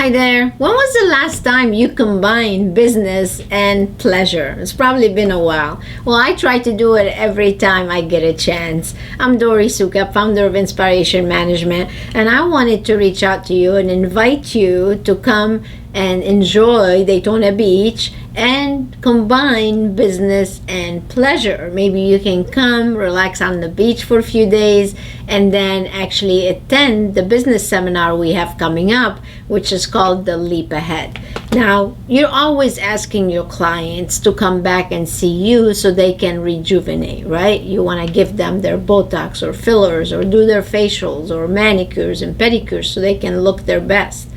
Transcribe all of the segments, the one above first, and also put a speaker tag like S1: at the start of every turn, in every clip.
S1: Hi there. When was the last time you combined business and pleasure? It's probably been a while. Well, I try to do it every time I get a chance. I'm Dori Soukup, founder of InSPAration Management, and I wanted to reach out to you and invite you to come and enjoy Daytona Beach and combine business and pleasure. Maybe you can come, relax on the beach for a few days, and then actually attend the business seminar we have coming up, which is called the Leap Ahead. Now, you're always asking your clients to come back and see you so they can rejuvenate, right? You want to give them their Botox or fillers or do their facials or manicures and pedicures so they can look their best.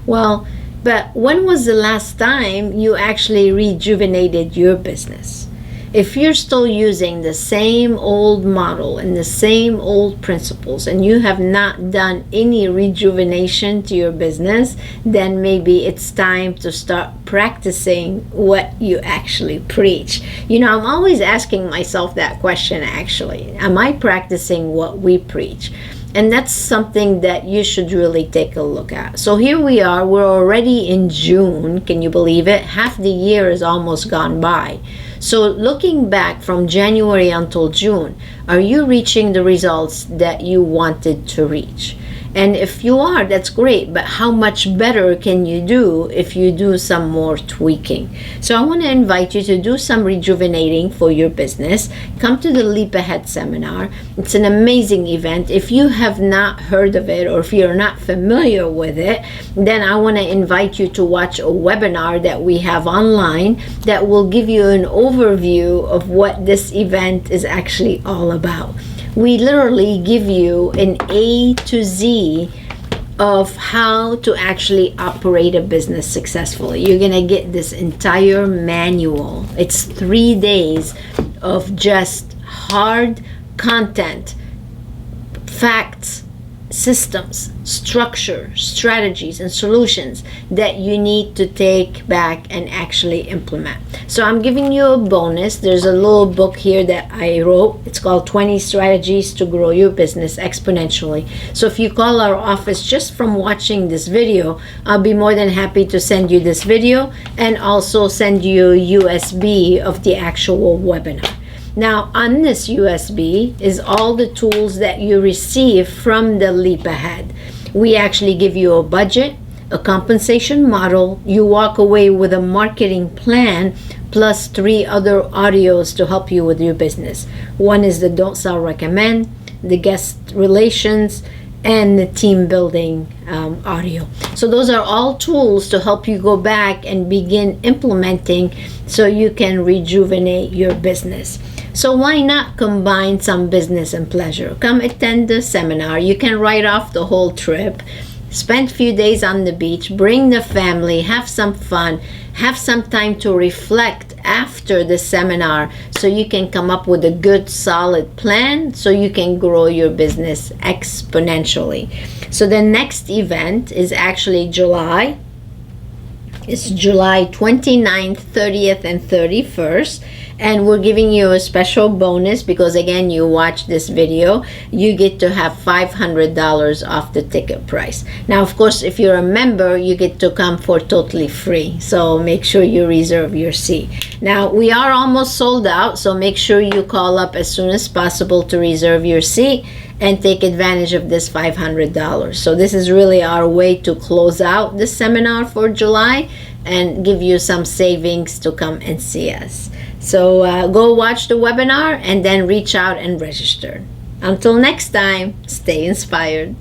S1: Well, but when was the last time you actually rejuvenated your business? If you're still using the same old model and the same old principles and you have not done any rejuvenation to your business, then maybe it's time to start practicing what you actually preach. You know, I'm always asking myself that question actually. Am I practicing what we preach? And that's something that you should really take a look at. So here we are, we're already in June. Can you believe it? Half the year is almost gone by. So looking back from January until June, are you reaching the results that you wanted to reach? And if you are, that's great, but how much better can you do if you do some more tweaking? So I want to invite you to do some rejuvenating for your business. Come to the Leap Ahead seminar. It's an amazing event. If you have not heard of it or if you're not familiar with it, then I want to invite you to watch a webinar that we have online that will give you an overview of what this event is actually all about. We literally give you an A to Z of how to actually operate a business successfully. You're gonna get this entire manual. It's 3 days of just hard content, facts, systems, structure, strategies, and solutions that you need to take back and actually implement. So I'm giving you a bonus. There's a little book here that I wrote. It's called 20 Strategies to Grow Your Business Exponentially. So if you call our office just from watching this video, I'll be more than happy to send you this video and also send you a USB of the actual webinar. Now, on this USB is all the tools that you receive from the Leap Ahead. We actually give you a budget, a compensation model. You walk away with a marketing plan plus 3 other audios to help you with your business. One is the Don't Sell, Recommend, the guest relations, and the team building audio. So those are all tools to help you go back and begin implementing so you can rejuvenate your business. So why not combine some business and pleasure? Come attend the seminar. You can write off the whole trip. Spend a few days on the beach. Bring the family. Have some fun. Have some time to reflect after the seminar so you can come up with a good, solid plan so you can grow your business exponentially. So the next event is actually July. It's July 29th, 30th, and 31st. And we're giving you a special bonus because, again, you watch this video, you get to have $500 off the ticket price. Now, of course, if you're a member, you get to come for totally free. So make sure you reserve your seat. Now, we are almost sold out, so make sure you call up as soon as possible to reserve your seat and take advantage of this $500. So this is really our way to close out the seminar for July and give you some savings to come and see us. So go watch the webinar and then reach out and register. Until next time, stay inspired.